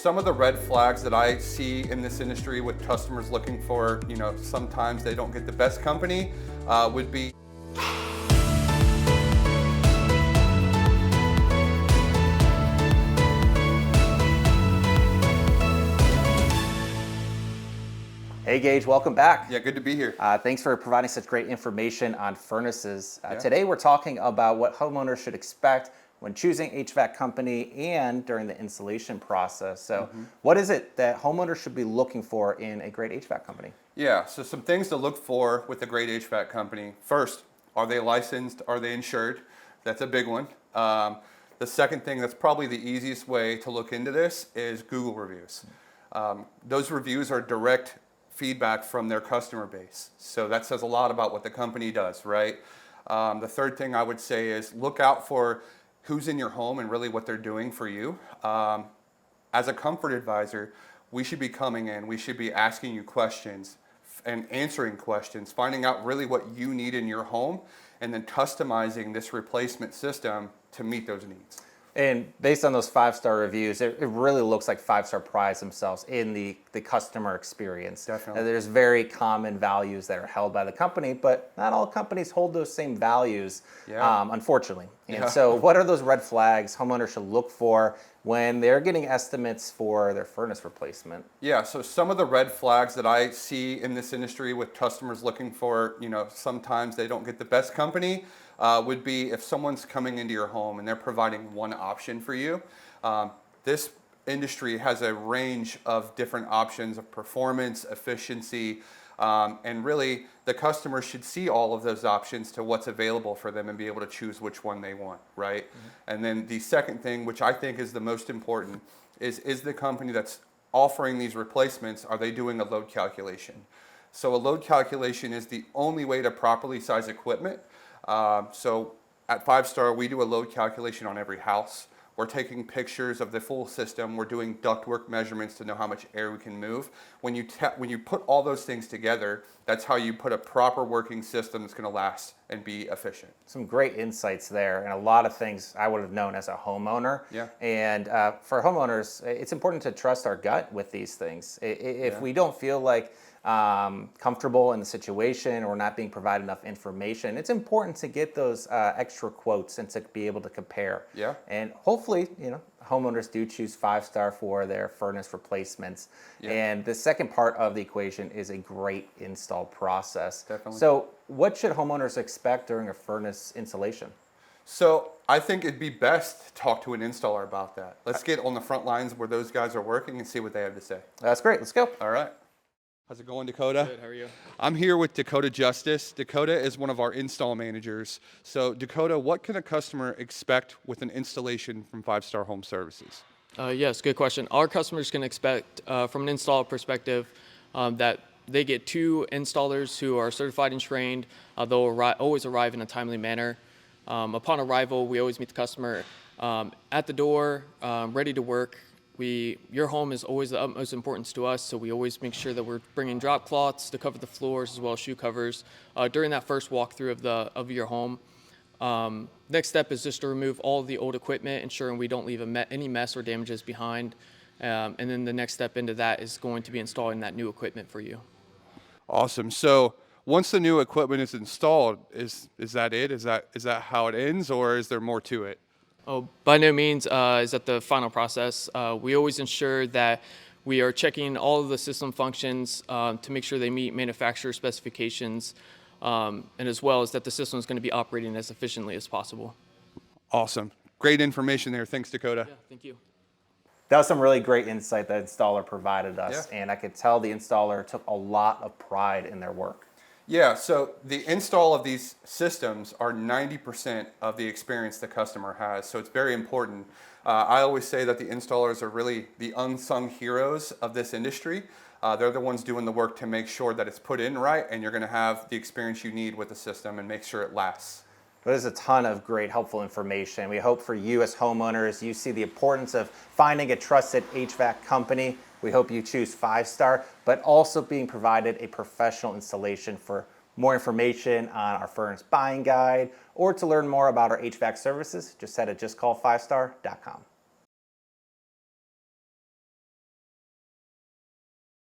Some of the red flags that I see in this industry with customers looking for, sometimes they don't get the best company, would be Hey Gage, welcome back. Yeah, good to be here. Thanks for providing such great information on furnaces. Today we're talking about what homeowners should expect when choosing HVAC company and during the installation process. So what is it that homeowners should be looking for in a great HVAC company? Yeah, so some things to look for with a great HVAC company. First, are they licensed? Are they insured? That's a big one. The second thing that's probably the easiest way to look into this is Google reviews. Those reviews are direct feedback from their customer base. So that says a lot about what the company does, right? The third thing I would say is look out for who's in your home and really what they're doing for you. As a comfort advisor, we should be coming in, we should be asking you questions and answering questions, finding out really what you need in your home, and then customizing this replacement system to meet those needs. And based on those 5-star reviews, it really looks like 5-star prides themselves in the customer experience. Definitely. There's very common values that are held by the company, but not all companies hold those same values, unfortunately. And so what are those red flags homeowners should look for when they're getting estimates for their furnace replacement? Yeah, so some of the red flags that I see in this industry with customers looking for, sometimes they don't get the best company, would be if someone's coming into your home and they're providing one option for you. This industry has a range of different options of performance, efficiency, and really the customer should see all of those options to what's available for them and be able to choose which one they want, right? And then the second thing, which I think is the most important, is the company that's offering these replacements, are they doing a load calculation? So a load calculation is the only way to properly size equipment. So at 5-star, we do a load calculation on every house. We're taking pictures of the full system. We're doing ductwork measurements to know how much air we can move. When you put all those things together, that's how you put a proper working system that's going to last and be efficient. Some great insights there, and a lot of things I would have known as a homeowner. Yeah. And for homeowners, it's important to trust our gut with these things. If we don't feel like comfortable in the situation or not being provided enough information, it's important to get those extra quotes and to be able to compare. Yeah. And hopefully, homeowners do choose 5-star for their furnace replacements. Yeah. And the second part of the equation is a great install process. Definitely. So what should homeowners expect during a furnace installation? So I think it'd be best to talk to an installer about that. Let's get on the front lines where those guys are working and see what they have to say. That's great. Let's go. All right. How's it going, Dakota? Good, how are you? I'm here with Dakota Justice. Dakota is one of our install managers. So Dakota, what can a customer expect with an installation from 5-Star Home Services? Yes, good question. Our customers can expect, from an installer perspective, that they get 2 installers who are certified and trained. They'll always arrive in a timely manner. Upon arrival, we always meet the customer at the door, ready to work. Your home is always the utmost importance to us, so we always make sure that we're bringing drop cloths to cover the floors as well as shoe covers during that first walkthrough of your home. Next step is just to remove all of the old equipment, ensuring we don't leave any mess or damages behind. And then the next step into that is going to be installing that new equipment for you. Awesome. So once the new equipment is installed, is that it? Is that how it ends, or is there more to it? Oh, by no means is that the final process. We always ensure that we are checking all of the system functions to make sure they meet manufacturer specifications, and as well as that the system is going to be operating as efficiently as possible. Awesome. Great information there. Thanks, Dakota. Yeah, thank you. That was some really great insight that installer provided us, and I could tell the installer took a lot of pride in their work. Yeah, so the install of these systems are 90% of the experience the customer has, so it's very important. I always say that the installers are really the unsung heroes of this industry. They're the ones doing the work to make sure that it's put in right and you're going to have the experience you need with the system and make sure it lasts. There's a ton of great helpful information. We hope for you as homeowners, you see the importance of finding a trusted HVAC company. We hope you choose 5-Star, but also being provided a professional installation. For more information on our furnace buying guide or to learn more about our HVAC services, just head to justcall5star.com.